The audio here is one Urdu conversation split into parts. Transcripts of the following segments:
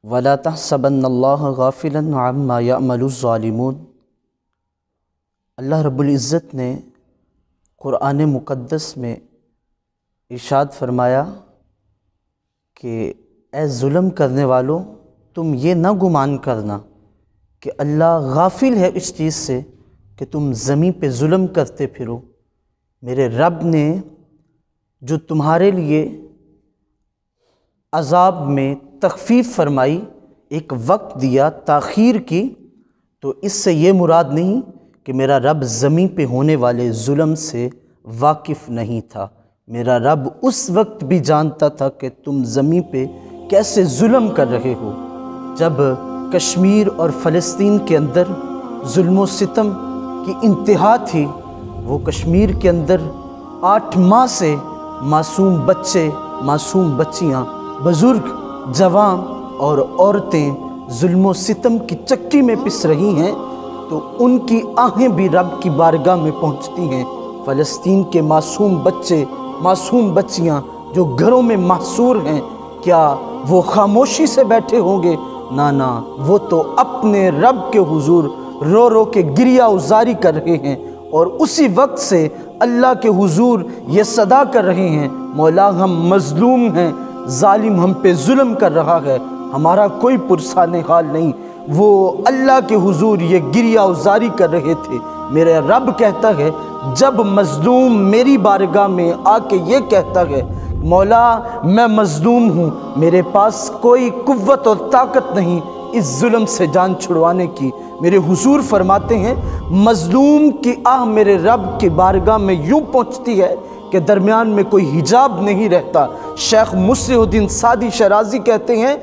وَلَا تَحْسَبَنَّ اللَّهَ غَافِلًا عَمَّا يَعْمَلُ الظَّالِمُونَ۔ اللہ رب العزت نے قرآن مقدس میں ارشاد فرمایا کہ اے ظلم کرنے والوں، تم یہ نہ گمان کرنا کہ اللہ غافل ہے اس چیز سے کہ تم زمین پہ ظلم کرتے پھرو۔ میرے رب نے جو تمہارے لیے عذاب میں تخفیف فرمائی، ایک وقت دیا، تاخیر کی، تو اس سے یہ مراد نہیں کہ میرا رب زمین پہ ہونے والے ظلم سے واقف نہیں تھا۔ میرا رب اس وقت بھی جانتا تھا کہ تم زمین پہ کیسے ظلم کر رہے ہو۔ جب کشمیر اور فلسطین کے اندر ظلم و ستم کی انتہا تھی، وہ کشمیر کے اندر 8 ماہ سے معصوم بچے، معصوم بچیاں، بزرگ، جوان اور عورتیں ظلم و ستم کی چکی میں پس رہی ہیں، تو ان کی آہیں بھی رب کی بارگاہ میں پہنچتی ہیں۔ فلسطین کے معصوم بچے، معصوم بچیاں جو گھروں میں محصور ہیں، کیا وہ خاموشی سے بیٹھے ہوں گے؟ نہ، وہ تو اپنے رب کے حضور رو رو کے گریہ ازاری کر رہے ہیں، اور اسی وقت سے اللہ کے حضور یہ صدا کر رہے ہیں، مولا ہم مظلوم ہیں، ظالم ہم پہ ظلم کر رہا ہے، ہمارا کوئی پرسان حال نہیں۔ وہ اللہ کے حضور یہ گریہ ازاری کر رہے تھے۔ میرے رب کہتا ہے، جب مظلوم میری بارگاہ میں آ کے یہ کہتا ہے مولا میں مظلوم ہوں، میرے پاس کوئی قوت اور طاقت نہیں اس ظلم سے جان چھڑوانے کی، میرے حضور فرماتے ہیں مظلوم کی آہ میرے رب کی بارگاہ میں یوں پہنچتی ہے کہ درمیان میں کوئی حجاب نہیں رہتا۔ شیخ مصلح الدین سعدی شیرازی کہتے ہیں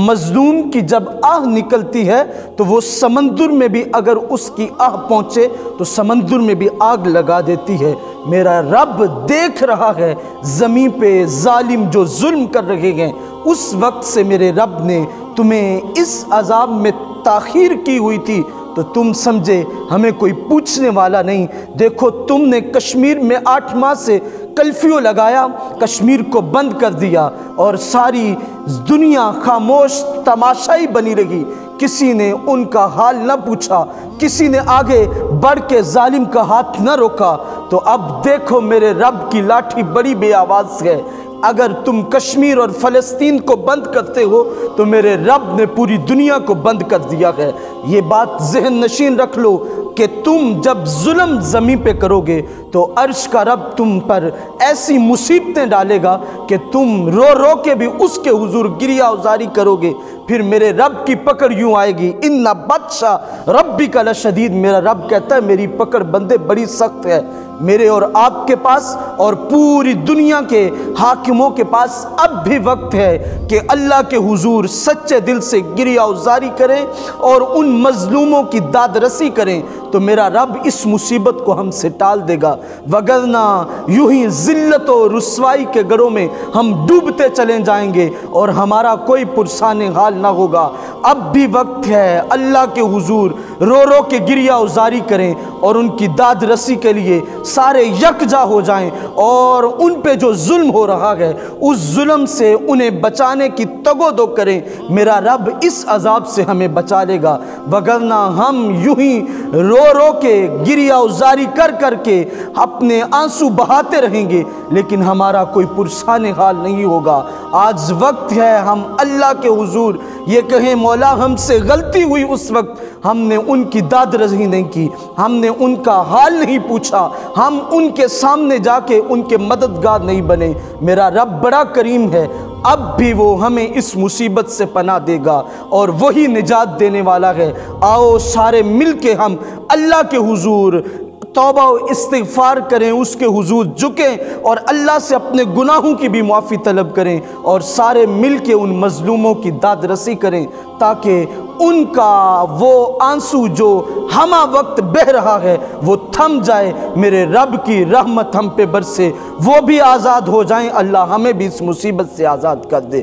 مظلوم کی جب آہ نکلتی ہے تو وہ سمندر میں بھی اگر اس کی آہ پہنچے تو سمندر میں بھی آگ لگا دیتی ہے۔ میرا رب دیکھ رہا ہے زمین پہ ظالم جو ظلم کر رہے ہیں، اس وقت سے میرے رب نے تمہیں اس عذاب میں تاخیر کی ہوئی تھی تو تم سمجھے ہمیں کوئی پوچھنے والا نہیں۔ دیکھو تم نے کشمیر میں 8 ماہ سے کرفیو لگایا، کشمیر کو بند کر دیا، اور ساری دنیا خاموش تماشائی بنی رہی، کسی نے ان کا حال نہ پوچھا، کسی نے آگے بڑھ کے ظالم کا ہاتھ نہ روکا۔ تو اب دیکھو میرے رب کی لاٹھی بڑی بے آواز ہے۔ اگر تم کشمیر اور فلسطین کو بند کرتے ہو تو میرے رب نے پوری دنیا کو بند کر دیا ہے۔ یہ بات ذہن نشین رکھ لو کہ تم جب ظلم زمین پہ کرو گے تو عرش کا رب تم پر ایسی مصیبتیں ڈالے گا کہ تم رو رو کے بھی اس کے حضور گریہ ازاری کرو گے۔ پھر میرے رب کی پکڑ یوں آئے گی، ان بطش ربک لشدید۔ میرا رب کہتا ہے میری پکڑ بندے بڑی سخت ہے۔ میرے اور آپ کے پاس اور پوری دنیا کے حاکموں کے پاس اب بھی وقت ہے کہ اللہ کے حضور سچے دل سے گریہ ازاری کریں اور ان مظلوموں کی داد رسی کریں، تو میرا رب اس مصیبت کو ہم سے ٹال دے گا، وگرنہ یوں ہی ذلت و رسوائی کے گڑھوں میں ہم ڈوبتے چلے جائیں گے اور ہمارا کوئی پرسان حال نہ ہوگا۔ اب بھی وقت ہے اللہ کے حضور رو رو کے گریہ ازاری کریں اور ان کی داد رسی کے لیے سارے یکجا ہو جائیں، اور ان پہ جو ظلم ہو رہا ہے اس ظلم سے انہیں بچانے کی تگ و دو کریں۔ میرا رب اس عذاب سے ہمیں بچا لے گا، وگرنہ ہم یوں ہی رو رو کے گریہ ازاری کر کر کے اپنے آنسو بہاتے رہیں گے، لیکن ہمارا کوئی پرسان حال نہیں ہوگا۔ آج وقت ہے ہم اللہ کے حضور یہ کہیں مولا ہم سے غلطی ہوئی، اس وقت ہم نے ان کی داد رسی نہیں کی، ہم نے ان کا حال نہیں پوچھا، ہم ان کے سامنے جا کے ان کے مددگار نہیں بنے۔ میرا رب بڑا کریم ہے، اب بھی وہ ہمیں اس مصیبت سے پناہ دے گا اور وہی نجات دینے والا ہے۔ آؤ سارے مل کے ہم اللہ کے حضور توبہ و استغفار کریں، اس کے حضور جھکیں اور اللہ سے اپنے گناہوں کی بھی معافی طلب کریں، اور سارے مل کے ان مظلوموں کی داد رسی کریں تاکہ ان کا وہ آنسو جو ہمہ وقت بہہ رہا ہے وہ تھم جائے، میرے رب کی رحمت ہم پہ برسے، وہ بھی آزاد ہو جائیں، اللہ ہمیں بھی اس مصیبت سے آزاد کر دے۔